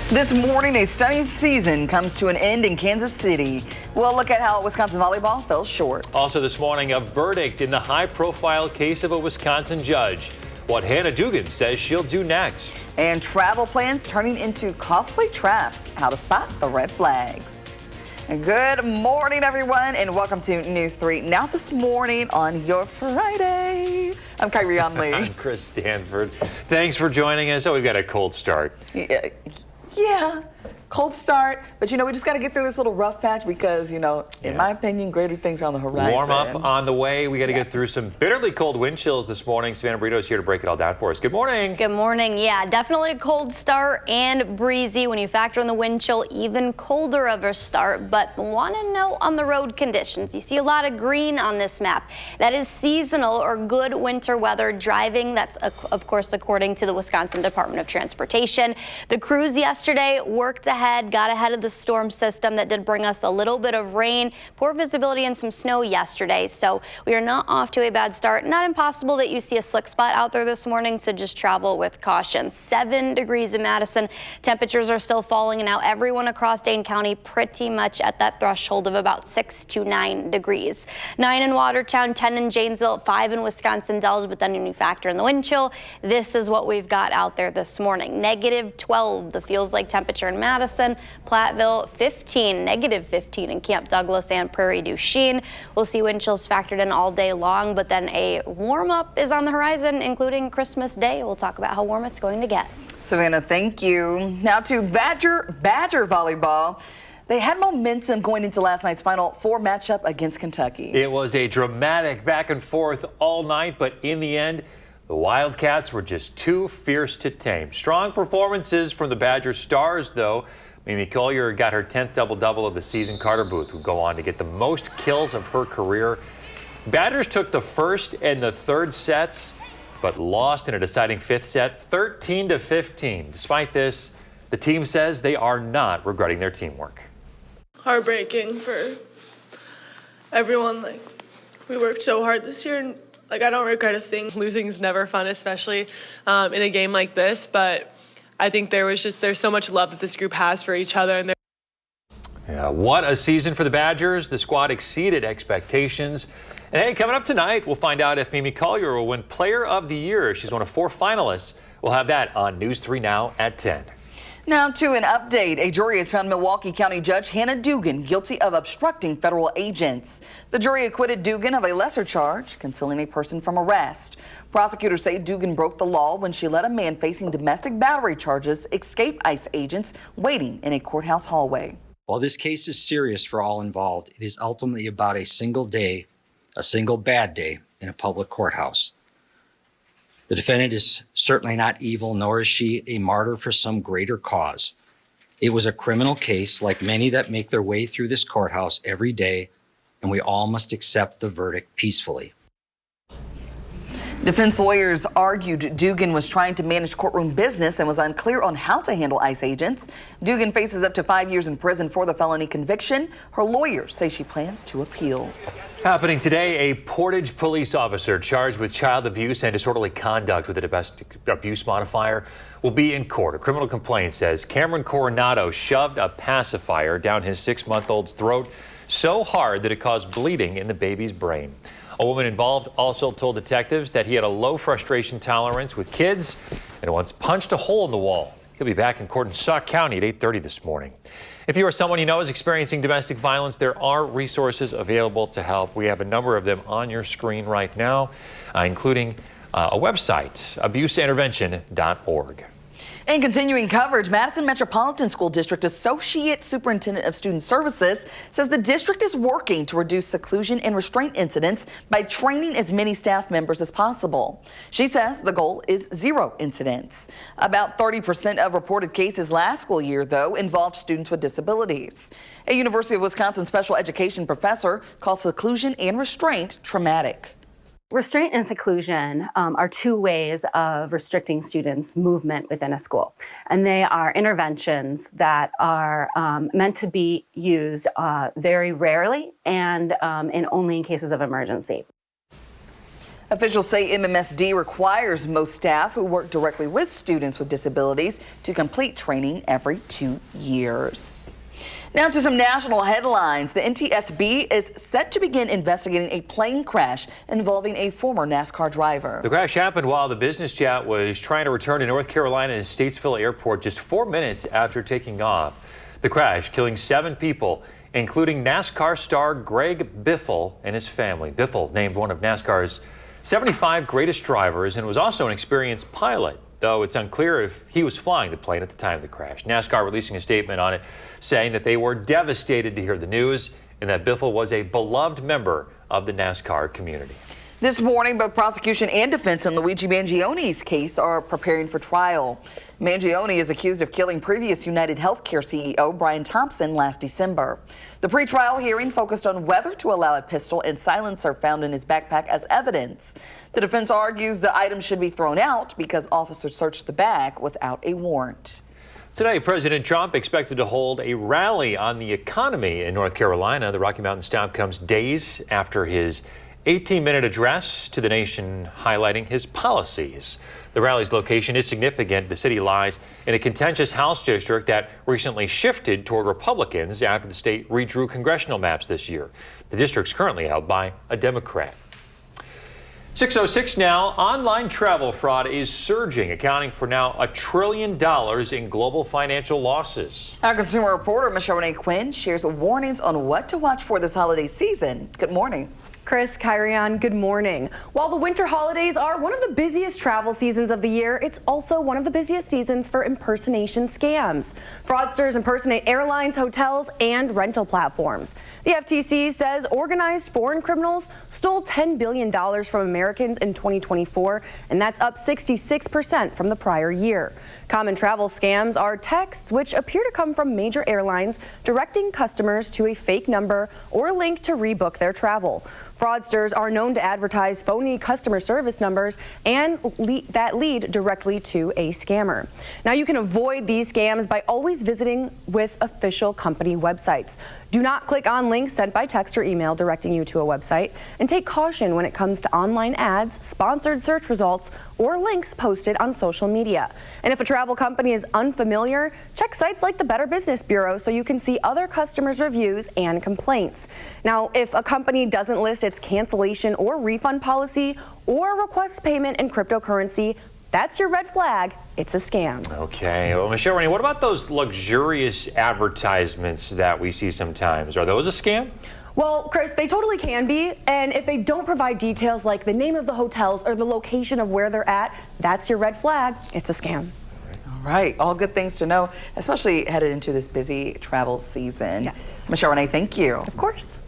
This morning, a stunning season comes to an end in Kansas City. We'll look at how Wisconsin volleyball fell short. Also this morning, a verdict in the high-profile case of a Wisconsin judge. What Hannah Dugan says she'll do next. And travel plans turning into costly traps. How to spot the red flags. Good morning, everyone, and welcome to News 3. Now this morning on your Friday. I'm Kyrie Lee. I'm Chris Stanford. Thanks for joining us. Oh, we've got a cold start. Yeah, cold start, but we just got to get through this little rough patch because, in my opinion, greater things are on the horizon. Warm up on the way. We got to get through some bitterly cold wind chills this morning. Savannah Brito is here to break it all down for us. Good morning. Good morning. Yeah, definitely a cold start and breezy. When you factor in the wind chill, even colder of a start. But want to know on the road conditions. You see a lot of green on this map. That is seasonal or good winter weather driving. That's, of course, according to the Wisconsin Department of Transportation. The crews yesterday worked ahead, got ahead of the storm system that did bring us a little bit of rain, poor visibility and some snow yesterday. So we are not off to a bad start. Not impossible that you see a slick spot out there this morning, so just travel with caution. 7 degrees in Madison. Temperatures are still falling, and now everyone across Dane County pretty much at that threshold of about 6 to 9 degrees. 9 in Watertown, 10 in Janesville, 5 in Wisconsin Dells, but then when you factor in the wind chill, this is what we've got out there this morning. -12, the feels like temperature in Madison, Platteville 15, -15 in Camp Douglas and Prairie du Chien. We'll see wind chills factored in all day long, but then a warm up is on the horizon, including Christmas Day. We'll talk about how warm it's going to get. Savannah, thank you. Now to Badger volleyball. They had momentum going into last night's Final Four matchup against Kentucky. It was a dramatic back and forth all night, but in the end, the Wildcats were just too fierce to tame. Strong performances from the Badger stars, though. Mimi Collier got her 10th double-double of the season. Carter Booth would go on to get the most kills of her career. Badgers took the first and the third sets, but lost in a deciding fifth set, 13-15. Despite this, the team says they are not regretting their teamwork. Heartbreaking for everyone. We worked so hard this year, and I don't regret a thing. Losing's never fun, especially in a game like this, but I think there's so much love that this group has for each other. And yeah, what a season for the Badgers. The squad exceeded expectations. And hey, coming up tonight, we'll find out if Mimi Collier will win Player of the Year. She's one of 4 finalists. We'll have that on News 3 now at 10. Now to an update. A jury has found Milwaukee County Judge Hannah Dugan guilty of obstructing federal agents. The jury acquitted Dugan of a lesser charge, concealing a person from arrest. Prosecutors say Dugan broke the law when she let a man facing domestic battery charges escape ICE agents waiting in a courthouse hallway. While this case is serious for all involved, it is ultimately about a single day, a single bad day in a public courthouse. The defendant is certainly not evil, nor is she a martyr for some greater cause. It was a criminal case like many that make their way through this courthouse every day, and we all must accept the verdict peacefully. Defense lawyers argued Dugan was trying to manage courtroom business and was unclear on how to handle ICE agents. Dugan faces up to 5 years in prison for the felony conviction. Her lawyers say she plans to appeal. Happening today, a Portage police officer charged with child abuse and disorderly conduct with a domestic abuse modifier will be in court. A criminal complaint says Cameron Coronado shoved a pacifier down his 6-month-old's throat so hard that it caused bleeding in the baby's brain. A woman involved also told detectives that he had a low frustration tolerance with kids and once punched a hole in the wall. He'll be back in court in Sauk County at 8:30 this morning. If you or someone you know is experiencing domestic violence, there are resources available to help. We have a number of them on your screen right now, including a website, abuseintervention.org. In continuing coverage, Madison Metropolitan School District Associate Superintendent of Student Services says the district is working to reduce seclusion and restraint incidents by training as many staff members as possible. She says the goal is 0 incidents. About 30% of reported cases last school year, though, involved students with disabilities. A University of Wisconsin special education professor calls seclusion and restraint traumatic. Restraint and seclusion are 2 ways of restricting students' movement within a school. And they are interventions that are meant to be used very rarely and only in cases of emergency. Officials say MMSD requires most staff who work directly with students with disabilities to complete training every 2 years. Now to some national headlines. The NTSB is set to begin investigating a plane crash involving a former NASCAR driver. The crash happened while the business jet was trying to return to North Carolina's Statesville Airport just 4 minutes after taking off. The crash killing 7 people, including NASCAR star Greg Biffle and his family. Biffle, named one of NASCAR's 75 greatest drivers, and was also an experienced pilot, though it's unclear if he was flying the plane at the time of the crash. NASCAR releasing a statement on it saying that they were devastated to hear the news and that Biffle was a beloved member of the NASCAR community. This morning, both prosecution and defense in Luigi Mangione's case are preparing for trial. Mangione is accused of killing previous United Healthcare CEO Brian Thompson last December. The pretrial hearing focused on whether to allow a pistol and silencer found in his backpack as evidence. The defense argues the items should be thrown out because officers searched the bag without a warrant. Today, President Trump expected to hold a rally on the economy in North Carolina. The Rocky Mountain stop comes days after his 18-minute address to the nation highlighting his policies. The rally's location is significant. The city lies in a contentious House district that recently shifted toward Republicans after the state redrew congressional maps this year. The district's currently held by a Democrat. 6:06 now. Online travel fraud is surging, accounting for now $1 trillion in global financial losses. Our consumer reporter, Michelle Renee Quinn, shares warnings on what to watch for this holiday season. Good morning. Chris, Kyrian, good morning. While the winter holidays are one of the busiest travel seasons of the year, it's also one of the busiest seasons for impersonation scams. Fraudsters impersonate airlines, hotels, and rental platforms. The FTC says organized foreign criminals stole $10 billion from Americans in 2024, and that's up 66% from the prior year. Common travel scams are texts which appear to come from major airlines directing customers to a fake number or link to rebook their travel. Fraudsters are known to advertise phony customer service numbers and that lead directly to a scammer. Now, you can avoid these scams by always visiting with official company websites. Do not click on links sent by text or email directing you to a website, and take caution when it comes to online ads, sponsored search results, or links posted on social media. And if a travel company is unfamiliar, check sites like the Better Business Bureau so you can see other customers' reviews and complaints. Now, if a company doesn't list its cancellation or refund policy or request payment in cryptocurrency, that's your red flag. It's a scam. Okay. Well, Michelle Renee, what about those luxurious advertisements that we see sometimes? Are those a scam? Well, Chris, they totally can be. And if they don't provide details like the name of the hotels or the location of where they're at, that's your red flag. It's a scam. All right. All good things to know, especially headed into this busy travel season. Yes. Michelle Renee, thank you. Of course.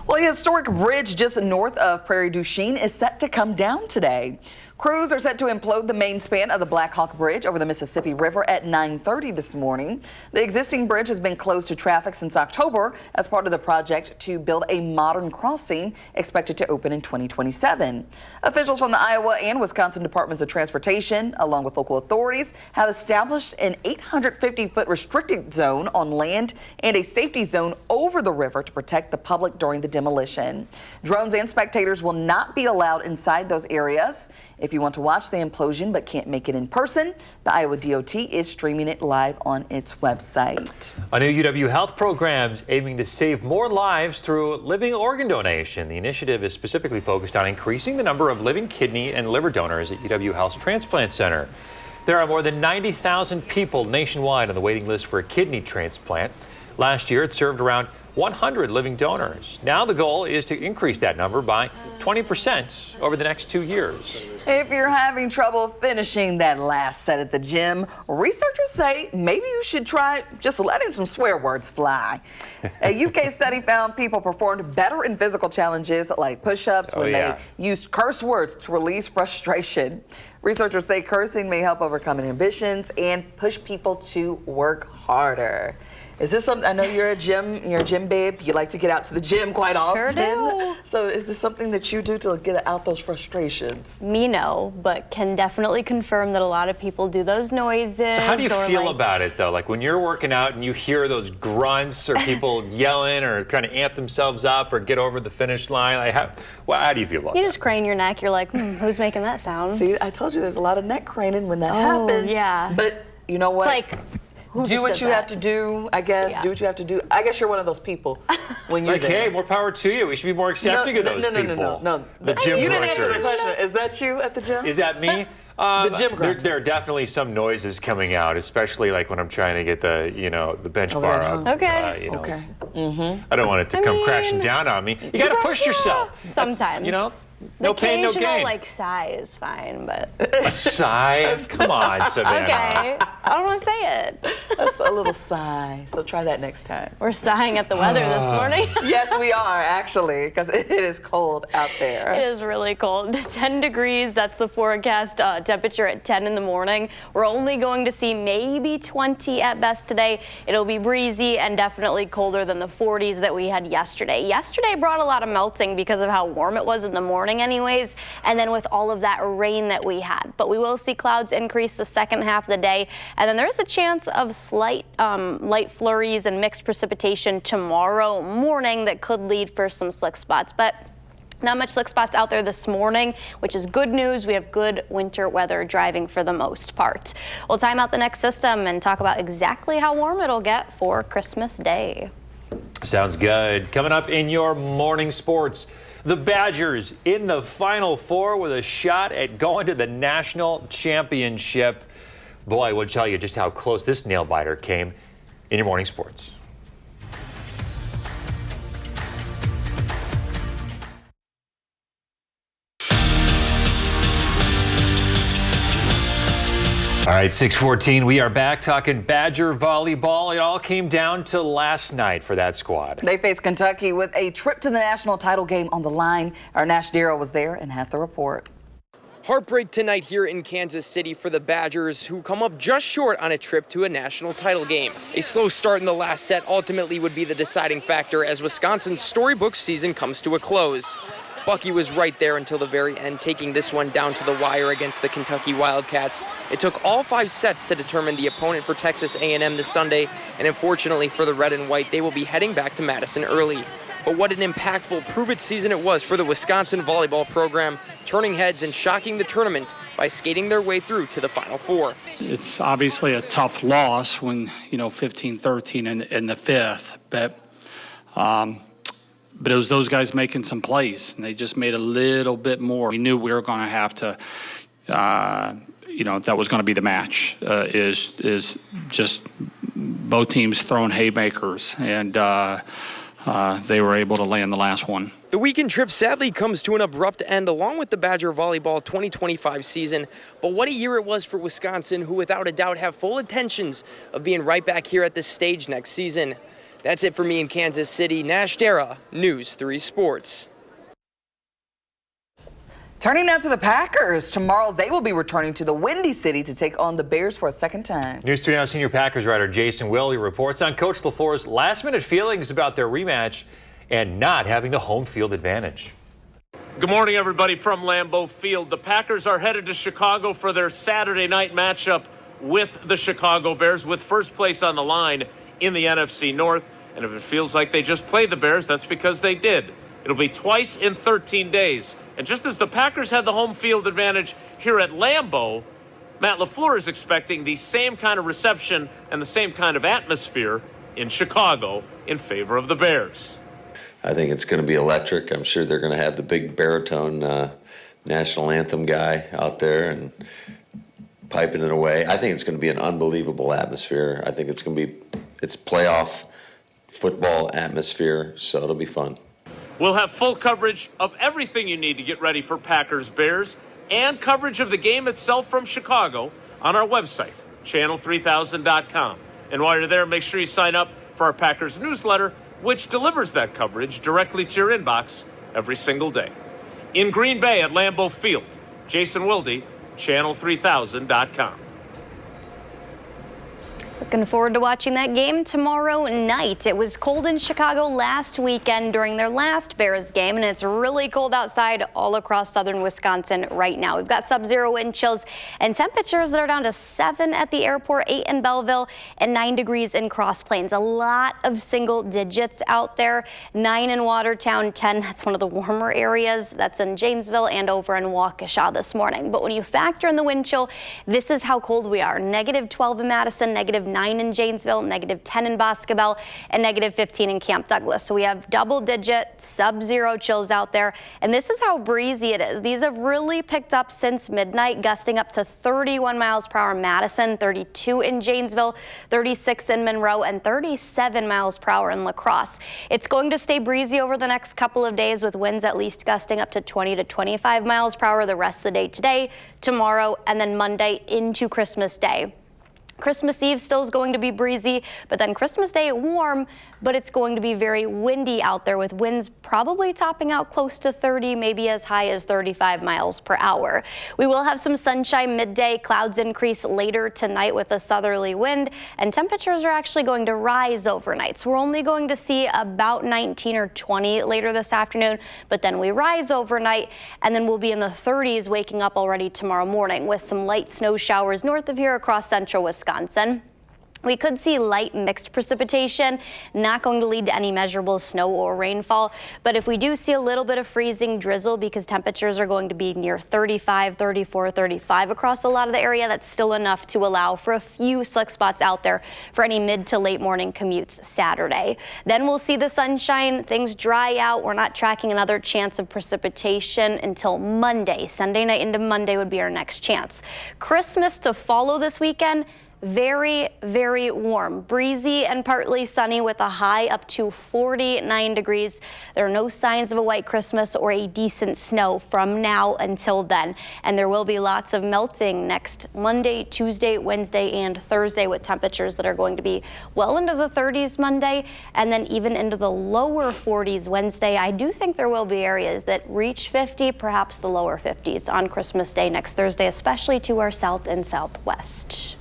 Well, a historic bridge just north of Prairie du Chien is set to come down today. Crews are set to implode the main span of the Black Hawk Bridge over the Mississippi River at 9:30 this morning. The existing bridge has been closed to traffic since October as part of the project to build a modern crossing expected to open in 2027. Officials from the Iowa and Wisconsin Departments of Transportation, along with local authorities, have established an 850-foot restricted zone on land and a safety zone over the river to protect the public during the demolition. Drones and spectators will not be allowed inside those areas. If you want to watch the implosion but can't make it in person, the Iowa DOT is streaming it live on its website. A new UW Health program aiming to save more lives through living organ donation. The initiative is specifically focused on increasing the number of living kidney and liver donors at UW Health's Transplant Center. There are more than 90,000 people nationwide on the waiting list for a kidney transplant. Last year, it served around 100 living donors. Now the goal is to increase that number by 20% over the next 2 years. If you're having trouble finishing that last set at the gym, researchers say maybe you should try just letting some swear words fly. A UK study found people performed better in physical challenges like push-ups when they used curse words to release frustration. Researchers say cursing may help overcome inhibitions and push people to work harder. Is this something, I know you're a gym babe. You like to get out to the gym quite often. do. So is this something that you do to get out those frustrations? Me, no, but can definitely confirm that a lot of people do those noises. So how do you or feel about it, though? Like when you're working out and you hear those grunts or people yelling or trying to amp themselves up or get over the finish line, like how do you feel about You that? just crane your neck. You're like, who's making that sound? See, I told you there's a lot of neck craning when that Oh, happens. yeah. But you know what? It's like, who do just what did you that? have to do, I guess. Yeah. Do what you have to do. I guess you're one of those people when you're Like, there. hey, more power to you. We should be more accepting of those people. No. The gym You didn't answer the directors. question. Is that you at the gym? Is that me? gym grunt. There are definitely some noises coming out, especially like when I'm trying to get the bench bar up. Okay. Okay. I don't want it to come crashing down on me. You got to push yourself. Sometimes. No pain, no occasional, gain. like, sigh is fine, but A sigh? Come on, Savannah. okay. I don't want to say it. That's a little sigh. So try that next time. We're sighing at the weather this morning. Yes, we are actually, because it is cold out there. It is really cold. 10 degrees, that's the forecast temperature at 10 in the morning. We're only going to see maybe 20 at best today. It'll be breezy and definitely colder than the 40s that we had yesterday. Yesterday brought a lot of melting because of how warm it was in the morning anyways, and then with all of that rain that we had. But we will see clouds increase the second half of the day, and then there's a chance of slight light flurries and mixed precipitation tomorrow morning that could lead for some slick spots. But not much slick spots out there this morning, which is good news. We have good winter weather driving for the most part. We'll time out the next system and talk about exactly how warm it'll get for Christmas Day. Sounds good. Coming up in your morning sports, the Badgers in the Final Four with a shot at going to the national championship. Boy, we'll tell you just how close this nail-biter came in your morning sports. All right, 6:14, we are back talking Badger volleyball. It all came down to last night for that squad. They faced Kentucky with a trip to the national title game on the line. Our Nash Darrow was there and has the report. Heartbreak tonight here in Kansas City for the Badgers, who come up just short on a trip to a national title game. A slow start in the last set ultimately would be the deciding factor as Wisconsin's storybook season comes to a close. Bucky was right there until the very end, taking this one down to the wire against the Kentucky Wildcats. It took all 5 sets to determine the opponent for Texas A&M this Sunday, and unfortunately for the red and white, they will be heading back to Madison early. But what an impactful prove-it season it was for the Wisconsin volleyball program, turning heads and shocking the tournament by skating their way through to the Final Four. It's obviously a tough loss when, 15-13 in the fifth, but it was those guys making some plays, and they just made a little bit more. We knew we were going to have to, that was going to be the match, is just both teams throwing haymakers, and they were able to land the last one. The weekend trip sadly comes to an abrupt end along with the Badger Volleyball 2025 season, but what a year it was for Wisconsin, who without a doubt have full intentions of being right back here at this stage next season. That's it for me in Kansas City. Nash Darrow, News 3 Sports. Turning now to the Packers. Tomorrow they will be returning to the Windy City to take on the Bears for a second time. News 3 Now senior Packers writer Jason Wilde reports on Coach LaFleur's last-minute feelings about their rematch and not having the home field advantage. Good morning, everybody, from Lambeau Field. The Packers are headed to Chicago for their Saturday night matchup with the Chicago Bears, with first place on the line in the NFC North. And if it feels like they just played the Bears, that's because they did. It'll be twice in 13 days. And just as the Packers had the home field advantage here at Lambeau, Matt LaFleur is expecting the same kind of reception and the same kind of atmosphere in Chicago in favor of the Bears. I think it's going to be electric. I'm sure they're going to have the big baritone national anthem guy out there and piping it away. I think it's going to be an unbelievable atmosphere. I think it's playoff football atmosphere, so it'll be fun. We'll have full coverage of everything you need to get ready for Packers-Bears and coverage of the game itself from Chicago on our website, channel3000.com. And while you're there, make sure you sign up for our Packers newsletter, which delivers that coverage directly to your inbox every single day. In Green Bay at Lambeau Field, Jason Wilde, channel3000.com. Looking forward to watching that game tomorrow night. It was cold in Chicago last weekend during their last Bears game, and it's really cold outside all across southern Wisconsin right now. We've got sub-zero wind chills and temperatures that are down to 7 at the airport, 8 in Belleville, and 9 degrees in Cross Plains. A lot of single digits out there. 9 in Watertown, 10. That's one of the warmer areas. That's in Janesville and over in Waukesha this morning. But when you factor in the wind chill, this is how cold we are. -12 in Madison, -9 in Janesville, -10 in Boscobel, and -15 in Camp Douglas. So we have double-digit sub-zero chills out there, and this is how breezy it is. These have really picked up since midnight, gusting up to 31 miles per hour in Madison, 32 in Janesville, 36 in Monroe, and 37 miles per hour in La Crosse. It's going to stay breezy over the next couple of days, with winds at least gusting up to 20 to 25 miles per hour the rest of the day today, tomorrow, and then Monday into Christmas Day. Christmas Eve still is going to be breezy, but then Christmas Day warm, but it's going to be very windy out there, with winds probably topping out close to 30, maybe as high as 35 miles per hour. We will have some sunshine midday. Clouds increase later tonight with a southerly wind, and temperatures are actually going to rise overnight. So we're only going to see about 19 or 20 later this afternoon, but then we rise overnight, and then we'll be in the 30s waking up already tomorrow morning with some light snow showers north of here across central Wisconsin. We could see light mixed precipitation, not going to lead to any measurable snow or rainfall. But if we do see a little bit of freezing drizzle, because temperatures are going to be near 35, 34, 35 across a lot of the area, that's still enough to allow for a few slick spots out there for any mid to late morning commutes Saturday. Then we'll see the sunshine, things dry out. We're not tracking another chance of precipitation until Monday. Sunday night into Monday would be our next chance. Christmas to follow this weekend. Very, very warm, breezy and partly sunny with a high up to 49 degrees. There are no signs of a white Christmas or a decent snow from now until then. And there will be lots of melting next Monday, Tuesday, Wednesday, and Thursday, with temperatures that are going to be well into the 30s Monday and then even into the lower 40s Wednesday. I do think there will be areas that reach 50, perhaps the lower 50s on Christmas Day next Thursday, especially to our south and southwest.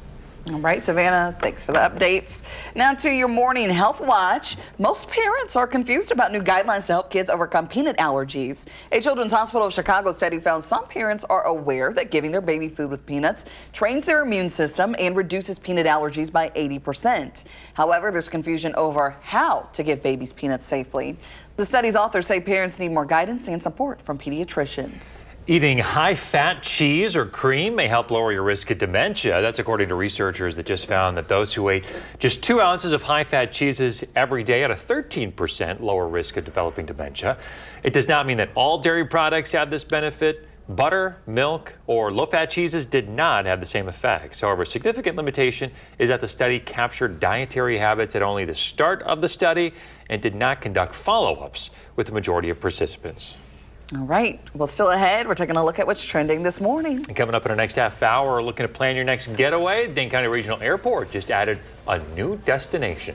All right, Savannah, thanks for the updates. Now to your morning health watch. Most parents are confused about new guidelines to help kids overcome peanut allergies. A Children's Hospital of Chicago study found some parents are aware that giving their baby food with peanuts trains their immune system and reduces peanut allergies by 80%. However, there's confusion over how to give babies peanuts safely. The study's authors say parents need more guidance and support from pediatricians. Eating high-fat cheese or cream may help lower your risk of dementia. That's according to researchers that just found that those who ate just 2 ounces of high-fat cheeses every day had a 13% lower risk of developing dementia. It does not mean that all dairy products have this benefit. Butter, milk, or low-fat cheeses did not have the same effects. However, a significant limitation is that the study captured dietary habits at only the start of the study and did not conduct follow-ups with the majority of participants. All right, well, still ahead, we're taking a look at what's trending this morning. And coming up in our next half hour, we're looking to plan your next getaway. Dane County Regional Airport just added a new destination.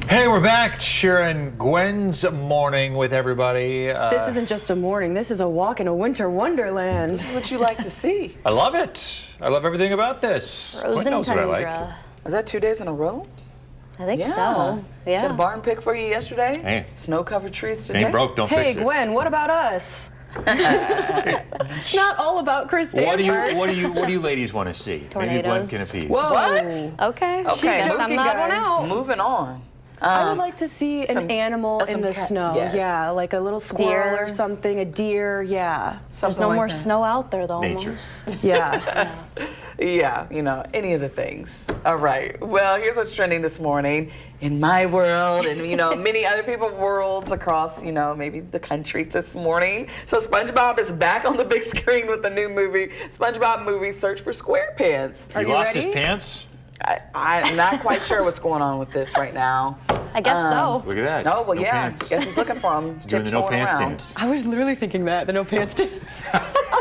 Hey, we're back. Sharon Gwen's morning with everybody. This isn't just a morning. This is a walk in a winter wonderland. This is what you like to see. I love it. I love everything about this. Frozen knows what I like. tundra. Was that 2 days in a row? I think so. She had Yeah. a barn pick for you yesterday. Hey. Snow-covered trees today. Ain't broke, don't Hey, fix it. Gwen, what about us? It's not all about Chris What do Danforth. you ladies want to see? Maybe Gwen Tornadoes. can appease. Whoa. What? Okay. Okay. Guess I'm not one out. Moving on. I would like to see an animal in the snow. yes. Yeah, like a little squirrel Deer. or something, a deer, yeah. There's no more snow out there, though. Nature. Almost. Yeah. Yeah, you know, any of the things. All right. Well, here's what's trending this morning in my world and, you know, many other people's worlds across, you know, maybe the country this morning. So SpongeBob is back on the big screen with the new movie, SpongeBob Movie Search for SquarePants. He lost his pants? I'm not quite sure what's going on with this right now. I guess so. Look at that. Oh, well, No yeah. pants. I guess he's looking for him. He's doing the no tiptoeing pants around. dance. I was literally thinking that, the no pants dance.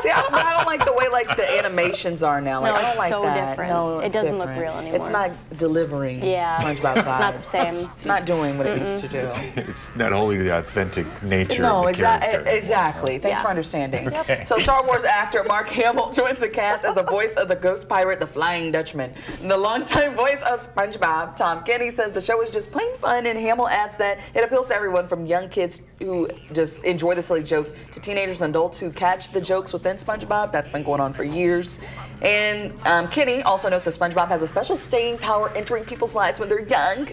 See, I don't like the way like the animations are now. Like, No, I don't it's like so that. different. No, It it's doesn't look different. real anymore. It's not delivering Yeah. SpongeBob vibes. It's not the same. It's not doing what it needs to do. It's not holding the authentic nature No, of the character. exactly. Thanks Yeah. for understanding. Okay. So Star Wars actor Mark Hamill joins the cast as the voice of the ghost pirate, the Flying Dutchman. The longtime voice of SpongeBob, Tom Kenny, says the show is just plain fun, and Hamill adds that it appeals to everyone from young kids who just enjoy the silly jokes to teenagers and adults who catch the jokes within SpongeBob. That's been going on for years. And Kenny also notes that SpongeBob has a special staying power, entering people's lives when they're young.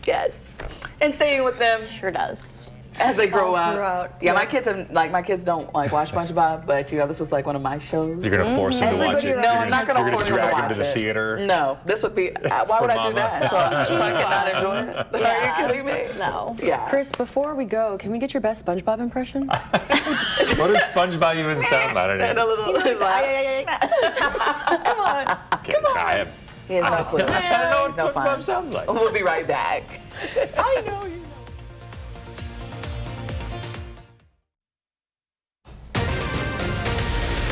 Yes. And staying with them Sure does. as they grow All up. throughout, Yeah, yeah. my kids don't like watch SpongeBob, but this was like one of my shows. You're gonna force them to watch it. No, I'm not gonna You're force them to drag them watch to the it. theater. No, this would be. Why would I do Mama. that? So I cannot enjoy it. Are you kidding me? No. Yeah. Chris, before we go, can we get your best SpongeBob impression? What does SpongeBob even sound like? And a little. It's like, Come on. I have he has no clue. I don't know what No SpongeBob fun. sounds like. We'll be right back. I know you.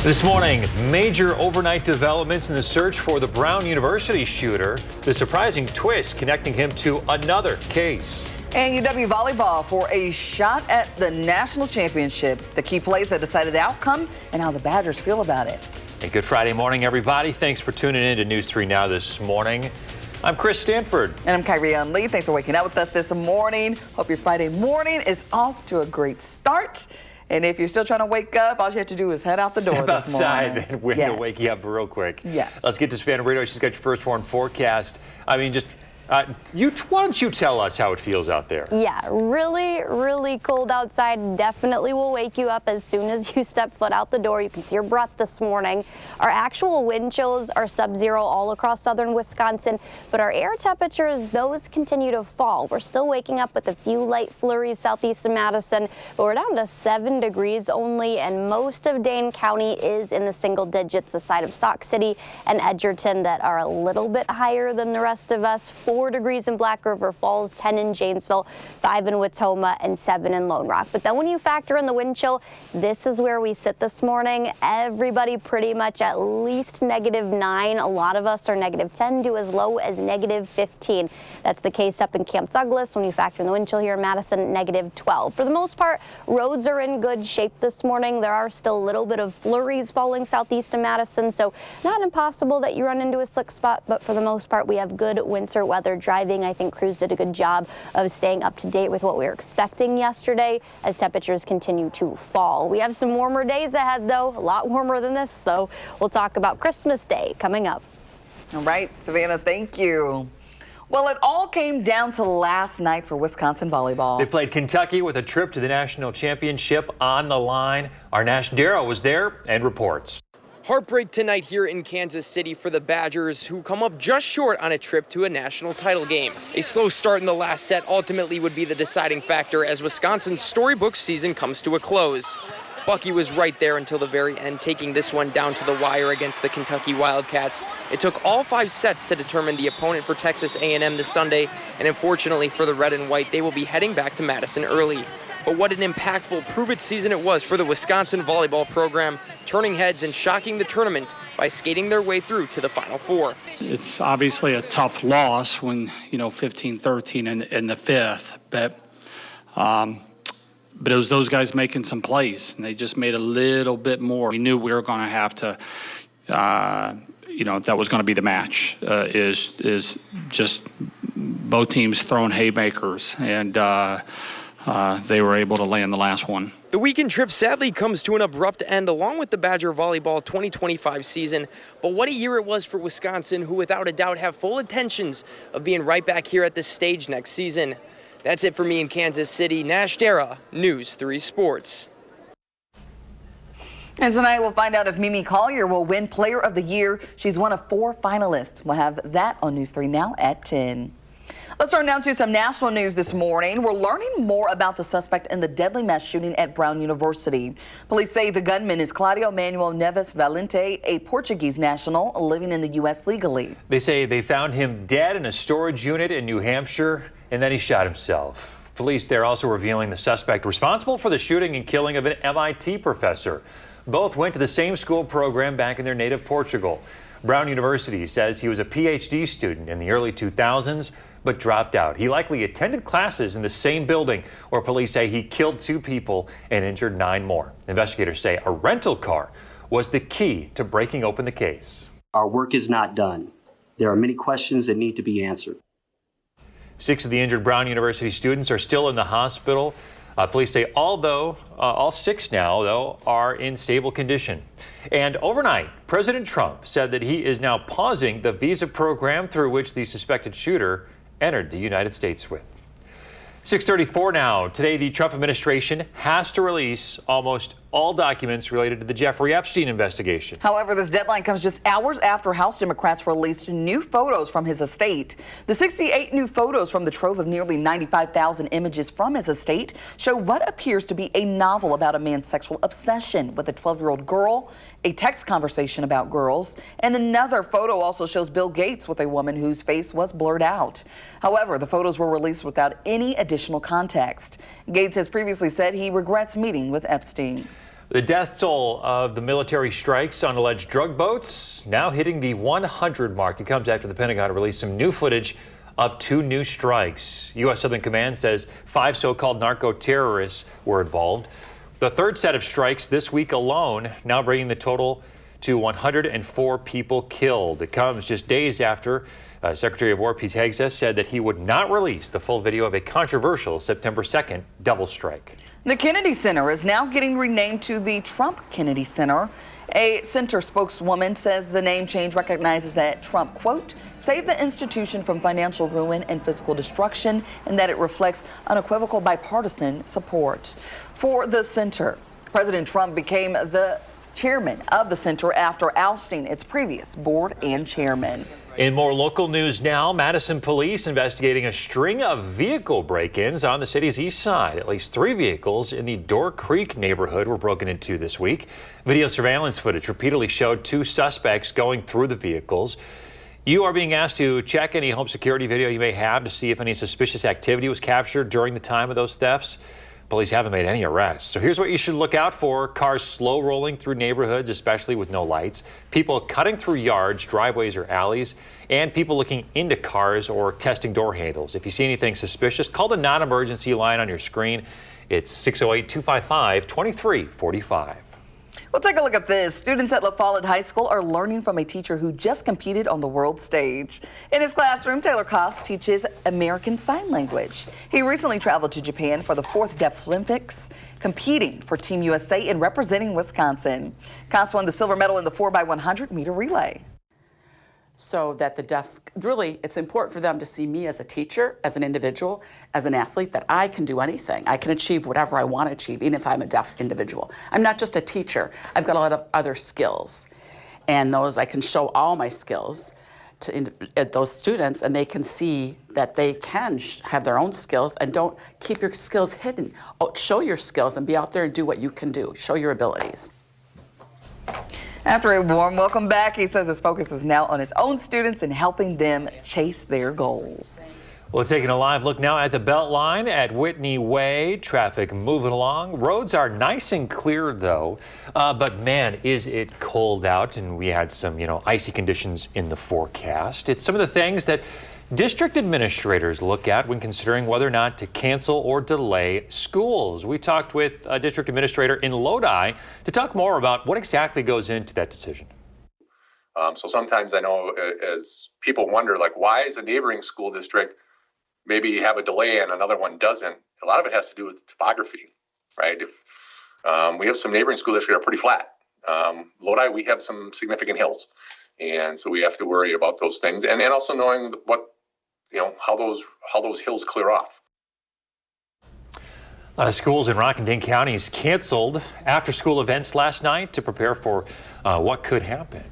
This morning, major overnight developments in the search for the Brown University shooter. The surprising twist connecting him to another case. And UW Volleyball for a shot at the national championship. The key plays that decided the outcome and how the Badgers feel about it. Hey, good Friday morning, everybody. Thanks for tuning in to News 3 Now this morning. I'm Chris Stanford. And I'm Kyrie Lee. Thanks for waking up with us this morning. Hope your Friday morning is off to a great start. And if you're still trying to wake up, all you have to do is head out the door Step this morning. outside and we're going to wake you up real quick. Yes. Let's get to Savannah Brito. She's got your first warn forecast. I mean, just why don't you tell us how it feels out there? Yeah, really, really cold outside. Definitely will wake you up as soon as you step foot out the door. You can see your breath this morning. Our actual wind chills are sub-zero all across southern Wisconsin, but our air temperatures, those continue to fall. We're still waking up with a few light flurries southeast of Madison, but we're down to 7 degrees only, and most of Dane County is in the single digits aside of Sauk City and Edgerton that are a little bit higher than the rest of us. 4 degrees in Black River Falls, 10 in Janesville, 5 in Watoma, and 7 in Lone Rock. But then when you factor in the wind chill, this is where we sit this morning. Everybody pretty much at least -9. A lot of us are -10 to as low as -15. That's the case up in Camp Douglas. When you factor in the wind chill here in Madison, -12. For the most part, roads are in good shape this morning. There are still a little bit of flurries falling southeast of Madison, so not impossible that you run into a slick spot, but for the most part, we have good winter weather driving. I think crews did a good job of staying up to date with what we were expecting yesterday as temperatures continue to fall. We have some warmer days ahead, though, a lot warmer than this, though. We'll talk about Christmas Day coming up. All right, Savannah, thank you. Well, it all came down to last night for Wisconsin volleyball. They played Kentucky with a trip to the national championship on the line. Our Nash Darrow was there and reports. Heartbreak tonight here in Kansas City for the Badgers, who come up just short on a trip to a national title game. A slow start in the last set ultimately would be the deciding factor as Wisconsin's storybook season comes to a close. Bucky was right there until the very end, taking this one down to the wire against the Kentucky Wildcats. It took all 5 sets to determine the opponent for Texas A&M this Sunday, and unfortunately for the red and white, they will be heading back to Madison early. But what an impactful prove-it season it was for the Wisconsin volleyball program, turning heads and shocking the tournament by skating their way through to the Final Four. It's obviously a tough loss when, 15-13 in the fifth, but it was those guys making some plays, and they just made a little bit more. We knew we were going to have to, that was going to be the match, is just both teams throwing haymakers, and they were able to land the last one. The weekend trip sadly comes to an abrupt end along with the Badger Volleyball 2025 season. But what a year it was for Wisconsin, who without a doubt have full intentions of being right back here at this stage next season. That's it for me in Kansas City. Nash Dara, News 3 Sports. And tonight we'll find out if Mimi Collier will win Player of the Year. She's one of 4 finalists. We'll have that on News 3 Now at 10. Let's turn now to some national news this morning. We're learning more about the suspect in the deadly mass shooting at Brown University. Police say the gunman is Claudio Manuel Neves Valente, a Portuguese national living in the U.S. legally. They say they found him dead in a storage unit in New Hampshire, and then he shot himself. Police there also revealing the suspect responsible for the shooting and killing of an MIT professor. Both went to the same school program back in their native Portugal. Brown University says he was a PhD student in the early 2000s, but dropped out. He likely attended classes in the same building where police say he killed 2 people and injured 9 more. Investigators say a rental car was the key to breaking open the case. Our work is not done. There are many questions that need to be answered. 6 of the injured Brown University students are still in the hospital. Police say all 6 now, though, are in stable condition. And overnight, President Trump said that he is now pausing the visa program through which the suspected shooter entered the United States with. 6:34 now. Today, the Trump administration has to release almost all documents related to the Jeffrey Epstein investigation. However, this deadline comes just hours after House Democrats released new photos from his estate. The 68 new photos from the trove of nearly 95,000 images from his estate show what appears to be a novel about a man's sexual obsession with a 12-year-old girl, a text conversation about girls, and another photo also shows Bill Gates with a woman whose face was blurred out. However, the photos were released without any additional context. Gates has previously said he regrets meeting with Epstein. The death toll of the military strikes on alleged drug boats now hitting the 100 mark. It comes after the Pentagon released some new footage of 2 new strikes. U.S. Southern Command says 5 so-called narco-terrorists were involved. The third set of strikes this week alone, now bringing the total to 104 people killed. It comes just days after Secretary of War Pete Hegseth said that he would not release the full video of a controversial September 2nd double strike. The Kennedy Center is now getting renamed to the Trump Kennedy Center. A center spokeswoman says the name change recognizes that Trump, quote, saved the institution from financial ruin and physical destruction, and that it reflects unequivocal bipartisan support for the center. President Trump became the chairman of the center after ousting its previous board and chairman. In more local news now, Madison police investigating a string of vehicle break-ins on the city's east side. At least 3 vehicles in the Door Creek neighborhood were broken into this week. Video surveillance footage repeatedly showed 2 suspects going through the vehicles. You are being asked to check any home security video you may have to see if any suspicious activity was captured during the time of those thefts. Police haven't made any arrests. So here's what you should look out for. Cars slow rolling through neighborhoods, especially with no lights. People cutting through yards, driveways, or alleys. And people looking into cars or testing door handles. If you see anything suspicious, call the non-emergency line on your screen. It's 608-255-2345. We'll take a look at this. Students at La Follette High School are learning from a teacher who just competed on the world stage. In his classroom, Taylor Koss teaches American Sign Language. He recently traveled to Japan for the 4th Deaflympics, competing for Team USA and representing Wisconsin. Koss won the silver medal in the 4x100 meter relay. So that the deaf, really, it's important for them to see me as a teacher, as an individual, as an athlete, that I can do anything. I can achieve whatever I want to achieve, even if I'm a deaf individual. I'm not just a teacher. I've got a lot of other skills. And those, I can show all my skills to those students, and they can see that they can have their own skills, and don't keep your skills hidden. Show your skills and be out there and do what you can do. Show your abilities. After a warm welcome back, he says his focus is now on his own students and helping them chase their goals. Well, taking a live look now at the Beltline at Whitney Way. Traffic moving along. Roads are nice and clear, though. But man, is it cold out, and we had some, icy conditions in the forecast. It's some of the things that district administrators look at when considering whether or not to cancel or delay schools. We talked with a district administrator in Lodi to talk more about what exactly goes into that decision. So sometimes I know as people wonder, like, why is a neighboring school district maybe have a delay and another one doesn't? A lot of it has to do with topography, right? If we have some neighboring school districts that are pretty flat. Lodi, we have some significant hills. And so we have to worry about those things, and also knowing what, how those hills clear off. A lot of schools in Rock and Dane counties canceled after-school events last night to prepare for what could happen.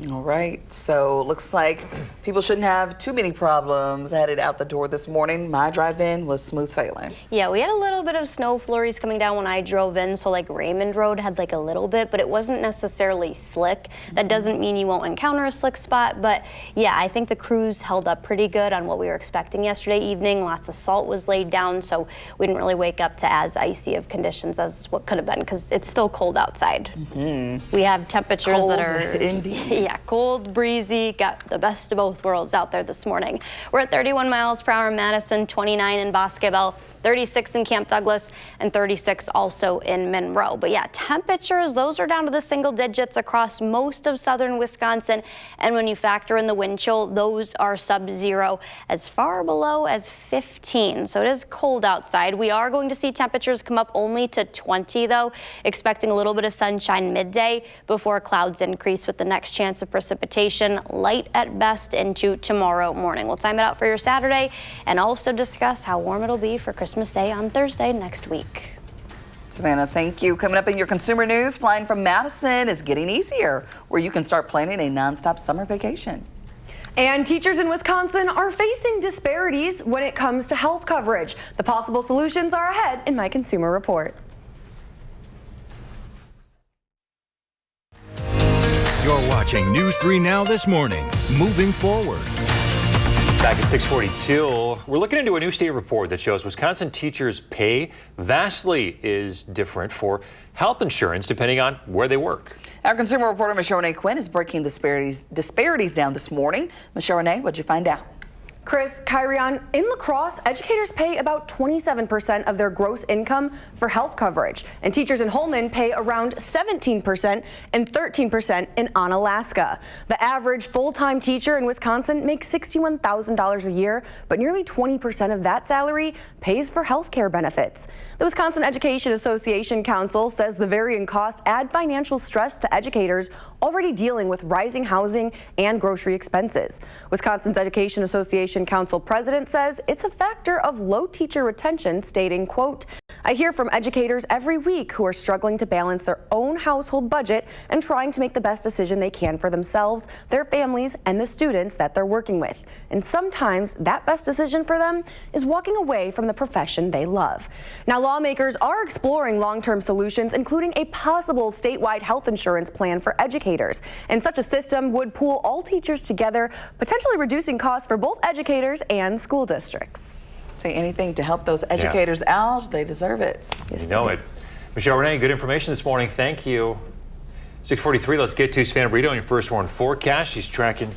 All right, so looks like people shouldn't have too many problems headed out the door this morning. My drive-in was smooth sailing. Yeah, we had a little bit of snow flurries coming down when I drove in, so like Raymond Road had like a little bit, but it wasn't necessarily slick. That doesn't mean you won't encounter a slick spot, but yeah, I think the crews held up pretty good on what we were expecting yesterday evening. Lots of salt was laid down, so we didn't really wake up to as icy of conditions as what could have been, because it's still cold outside. We have temperatures Cold that are indeed. Yeah, cold, breezy, got the best of both worlds out there this morning. We're at 31 miles per hour in Madison, 29 in Bosquebel, 36 in Camp Douglas, and 36 also in Monroe. But yeah, temperatures, those are down to the single digits across most of southern Wisconsin. And when you factor in the wind chill, those are sub-zero, as far below as 15. So it is cold outside. We are going to see temperatures come up only to 20 though, expecting a little bit of sunshine midday before clouds increase with the next chance of precipitation light at best into tomorrow morning. We'll time it out for your Saturday and also discuss how warm it'll be for Christmas Day on Thursday next week. Savannah, thank you. Coming up in your consumer news, flying from Madison is getting easier, where you can start planning a nonstop summer vacation. And teachers in Wisconsin are facing disparities when it comes to health coverage. The possible solutions are ahead in my consumer report. You're watching News 3 Now this morning. Moving forward. Back at 6:42, we're looking into a new state report that shows Wisconsin teachers' pay vastly is different for health insurance depending on where they work. Our consumer reporter Michelle Renee Quinn is breaking disparities down this morning. Michelle Renee, what'd you find out? Chris, Kyrion, in La Crosse, educators pay about 27% of their gross income for health coverage, and teachers in Holman pay around 17% and 13% in Onalaska. The average full-time teacher in Wisconsin makes $61,000 a year, but nearly 20% of that salary pays for health care benefits. The Wisconsin Education Association Council says the varying costs add financial stress to educators already dealing with rising housing and grocery expenses. Wisconsin's Education Association Council president says it's a factor of low teacher retention, stating, quote, "I hear from educators every week who are struggling to balance their own household budget and trying to make the best decision they can for themselves, their families, and the students that they're working with. And sometimes that best decision for them is walking away from the profession they love." Now, lawmakers are exploring long-term solutions, including a possible statewide health insurance plan for educators. And such a system would pool all teachers together, potentially reducing costs for both educators and school districts. Say anything to help those educators out. They deserve it. Yes, you know it. Michelle Renee, good information this morning. Thank you. 6:43, let's get to Savannah Brito on your first warn forecast. She's tracking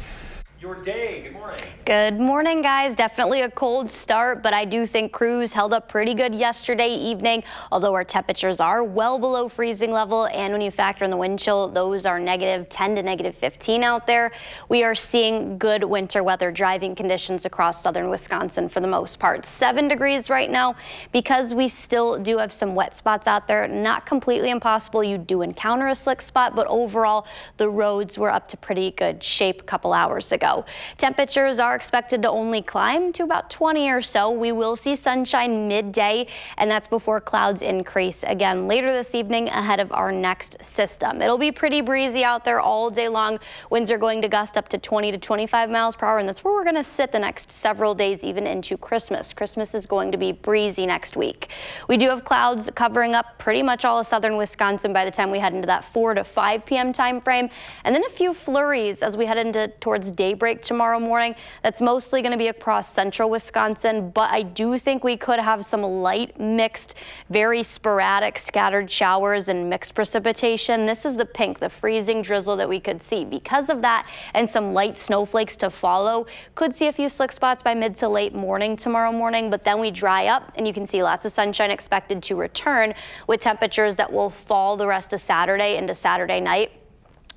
your day. Good morning. Good morning, guys. Definitely a cold start, but I do think crews held up pretty good yesterday evening, although our temperatures are well below freezing level. And when you factor in the wind chill, those are -10 to -15 out there. We are seeing good winter weather driving conditions across southern Wisconsin for the most part. 7 degrees right now because we still do have some wet spots out there. Not completely impossible. You do encounter a slick spot, but overall the roads were up to pretty good shape a couple hours ago. Temperatures are expected to only climb to about 20 or so. We will see sunshine midday, and that's before clouds increase again later this evening ahead of our next system. It'll be pretty breezy out there all day long. Winds are going to gust up to 20 to 25 miles per hour, and that's where we're going to sit the next several days, even into Christmas. Christmas is going to be breezy next week. We do have clouds covering up pretty much all of southern Wisconsin by the time we head into that 4 to 5 p.m. time frame, and then a few flurries as we head into towards daybreak tomorrow morning. That's mostly going to be across central Wisconsin, but I do think we could have some light, mixed, very sporadic scattered showers and mixed precipitation. This is the pink, the freezing drizzle that we could see. Because of that and some light snowflakes to follow, could see a few slick spots by mid to late morning tomorrow morning, but then we dry up and you can see lots of sunshine expected to return with temperatures that will fall the rest of Saturday into Saturday night.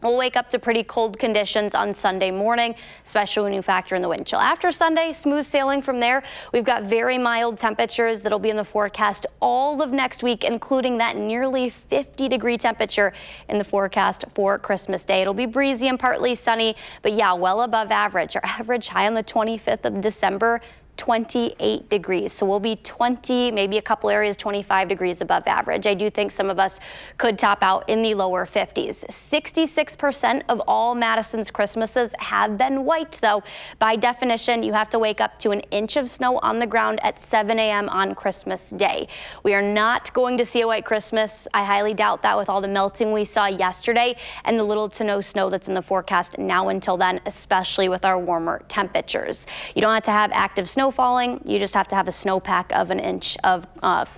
We'll wake up to pretty cold conditions on Sunday morning, especially when you factor in the wind chill. After Sunday, smooth sailing from there. We've got very mild temperatures that'll be in the forecast all of next week, including that nearly 50-degree temperature in the forecast for Christmas Day. It'll be breezy and partly sunny, but yeah, well above average. Our average high on the 25th of December, 28 degrees. So we'll be 20, maybe a couple areas 25 degrees above average. I do think some of us could top out in the lower 50s. 66% of all Madison's Christmases have been white, though. By definition, you have to wake up to an inch of snow on the ground at 7 a.m. on Christmas Day. We are not going to see a white Christmas. I highly doubt that with all the melting we saw yesterday and the little to no snow that's in the forecast now until then, especially with our warmer temperatures. You don't have to have active snow falling, you just have to have a snowpack of an inch of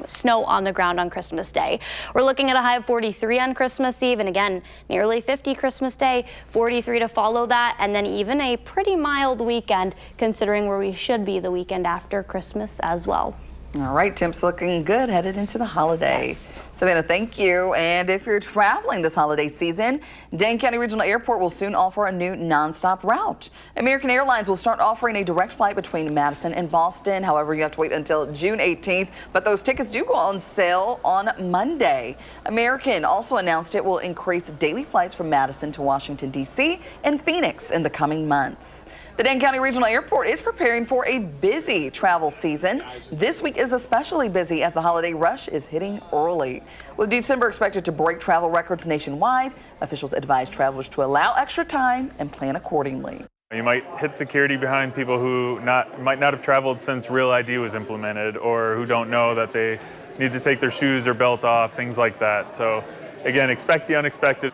snow on the ground on Christmas Day. We're looking at a high of 43 on Christmas Eve, and again, nearly 50 Christmas Day, 43 to follow that, and then even a pretty mild weekend considering where we should be the weekend after Christmas as well. All right, temps looking good headed into the holiday. Yes. Savannah, thank you. And if you're traveling this holiday season, Dane County Regional Airport will soon offer a new nonstop route. American Airlines will start offering a direct flight between Madison and Boston. However, you have to wait until June 18th, but those tickets do go on sale on Monday. American also announced it will increase daily flights from Madison to Washington, D.C. and Phoenix in the coming months. The Dane County Regional Airport is preparing for a busy travel season. This week is especially busy as the holiday rush is hitting early. With December expected to break travel records nationwide, officials advise travelers to allow extra time and plan accordingly. You might hit security behind people who might not have traveled since Real ID was implemented, or who don't know that they need to take their shoes or belt off, things like that. So again, expect the unexpected.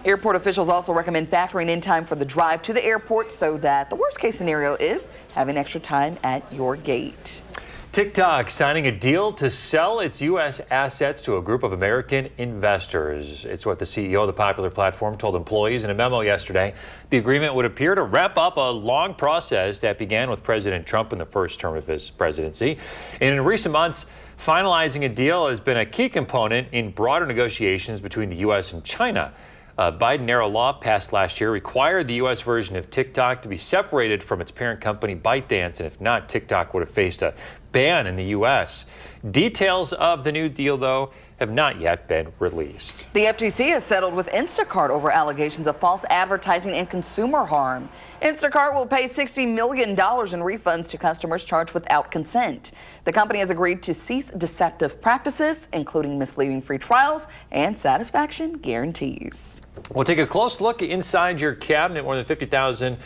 Airport officials also recommend factoring in time for the drive to the airport so that the worst case scenario is having extra time at your gate. TikTok signing a deal to sell its U.S. assets to a group of American investors. It's what the CEO of the popular platform told employees in a memo yesterday. The agreement would appear to wrap up a long process that began with President Trump in the first term of his presidency. And in recent months, finalizing a deal has been a key component in broader negotiations between the U.S. and China. A Biden-era law passed last year required the U.S. version of TikTok to be separated from its parent company ByteDance, and if not, TikTok would have faced a ban in the U.S. Details of the new deal, though, have not yet been released. The FTC has settled with Instacart over allegations of false advertising and consumer harm. Instacart will pay $60 million in refunds to customers charged without consent. The company has agreed to cease deceptive practices, including misleading free trials and satisfaction guarantees. We'll take a close look inside your cabinet. More than 50,000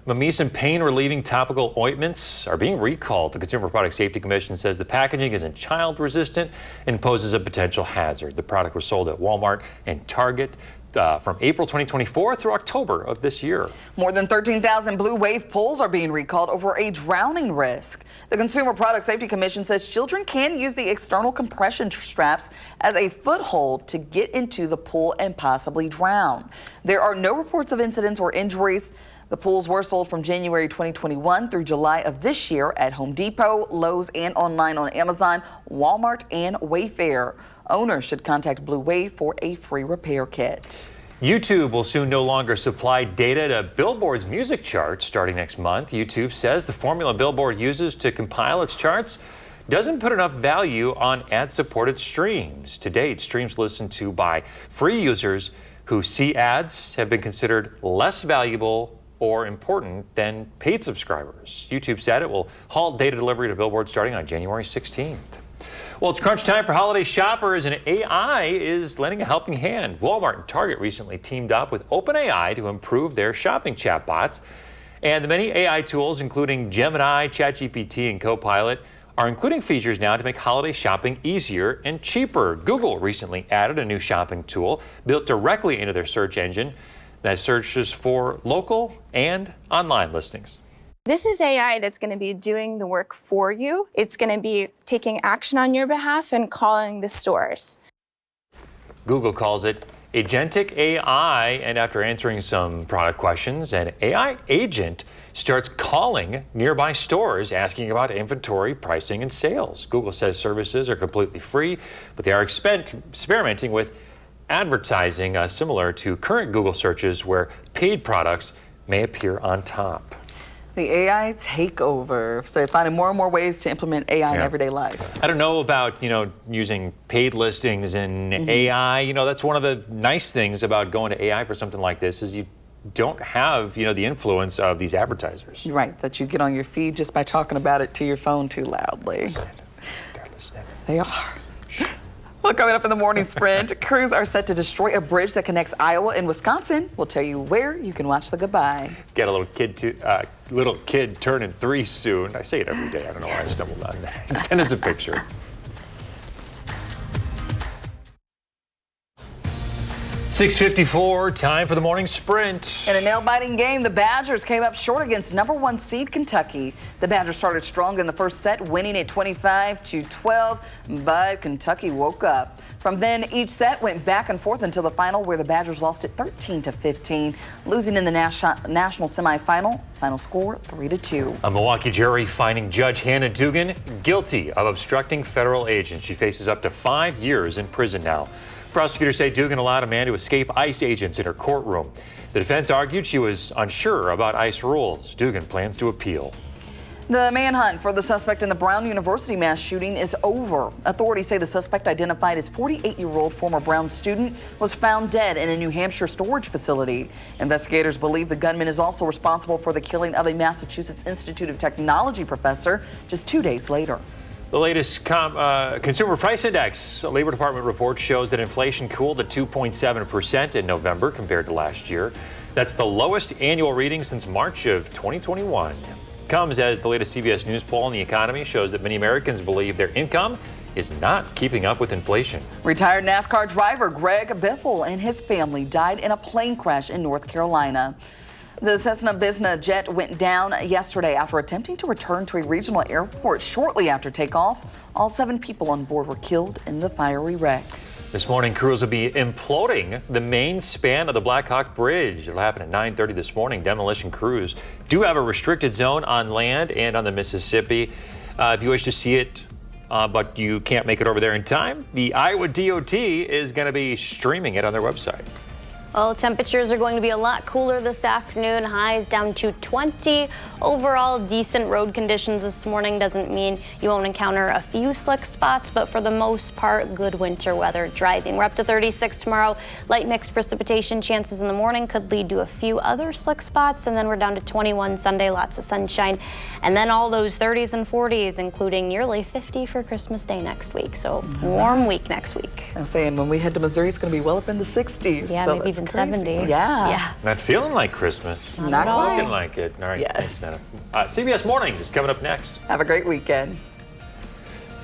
Mamisen pain-relieving topical ointments are being recalled. The Consumer Product Safety Commission says the packaging isn't child-resistant and poses a potential hazard. The product was sold at Walmart and Target from April 2024 through October of this year. More than 13,000 Blue Wave pools are being recalled over a drowning risk. The Consumer Product Safety Commission says children can use the external compression straps as a foothold to get into the pool and possibly drown. There are no reports of incidents or injuries. The pools were sold from January 2021 through July of this year at Home Depot, Lowe's, and online on Amazon, Walmart, and Wayfair. Owners should contact Blue Wave for a free repair kit. YouTube will soon no longer supply data to Billboard's music charts starting next month. YouTube says the formula Billboard uses to compile its charts doesn't put enough value on ad-supported streams. To date, streams listened to by free users who see ads have been considered less valuable or important than paid subscribers. YouTube said it will halt data delivery to Billboard starting on January 16th. Well, it's crunch time for holiday shoppers, and AI is lending a helping hand. Walmart and Target recently teamed up with OpenAI to improve their shopping chatbots. And the many AI tools, including Gemini, ChatGPT, and Copilot, are including features now to make holiday shopping easier and cheaper. Google recently added a new shopping tool built directly into their search engine that searches for local and online listings. This is AI that's going to be doing the work for you. It's going to be taking action on your behalf and calling the stores. Google calls it agentic AI, and after answering some product questions, an AI agent starts calling nearby stores asking about inventory, pricing, and sales. Google says services are completely free, but they are experimenting with advertising similar to current Google searches where paid products may appear on top. The AI takeover. So finding more and more ways to implement AI in everyday life. I don't know about, using paid listings and AI. That's one of the nice things about going to AI for something like this is you don't have, the influence of these advertisers. Right, that you get on your feed just by talking about it to your phone too loudly. They're listening. They are. Well, coming up in the morning sprint, crews are set to destroy a bridge that connects Iowa and Wisconsin. We'll tell you where you can watch the goodbye. Get a little kid turning 3 soon. I say it every day. I don't know why I stumbled on that. Send us a picture. .654, time for the morning sprint. In a nail-biting game, the Badgers came up short against #1 seed Kentucky. The Badgers started strong in the first set, winning at 25-12, but Kentucky woke up. From then, each set went back and forth until the final, where the Badgers lost it 13-15, losing in the national semifinal. Final score 3-2. A Milwaukee jury finding Judge Hannah Dugan guilty of obstructing federal agents. She faces up to 5 years in prison now. Prosecutors say Dugan allowed a man to escape ICE agents in her courtroom. The defense argued she was unsure about ICE rules. Dugan plans to appeal. The manhunt for the suspect in the Brown University mass shooting is over. Authorities say the suspect, identified as 48-year-old former Brown student, was found dead in a New Hampshire storage facility. Investigators believe the gunman is also responsible for the killing of a Massachusetts Institute of Technology professor just 2 days later. The latest Consumer Price Index, a Labor Department report, shows that inflation cooled at 2.7% in November compared to last year. That's the lowest annual reading since March of 2021. Comes as the latest CBS News poll on the economy shows that many Americans believe their income is not keeping up with inflation. Retired NASCAR driver Greg Biffle and his family died in a plane crash in North Carolina. The Cessna Business jet went down yesterday after attempting to return to a regional airport shortly after takeoff. All 7 people on board were killed in the fiery wreck. This morning, crews will be imploding the main span of the Black Hawk Bridge. It'll happen at 9:30 this morning. Demolition crews do have a restricted zone on land and on the Mississippi. If you wish to see it, but you can't make it over there in time, the Iowa DOT is going to be streaming it on their website. Well, temperatures are going to be a lot cooler this afternoon, highs down to 20. Overall, decent road conditions this morning. Doesn't mean you won't encounter a few slick spots, but for the most part, good winter weather driving. We're up to 36 tomorrow. Light mixed precipitation chances in the morning could lead to a few other slick spots, and then we're down to 21 Sunday, lots of sunshine. And then all those 30s and 40s, including nearly 50 for Christmas Day next week. So warm week next week. I'm saying when we head to Missouri, it's going to be well up in the 60s. Yeah, so maybe even crazy. 70. Yeah. Not feeling like Christmas. Not looking like it. All right. Yes. Thanks, Nana. CBS Mornings is coming up next. Have a great weekend.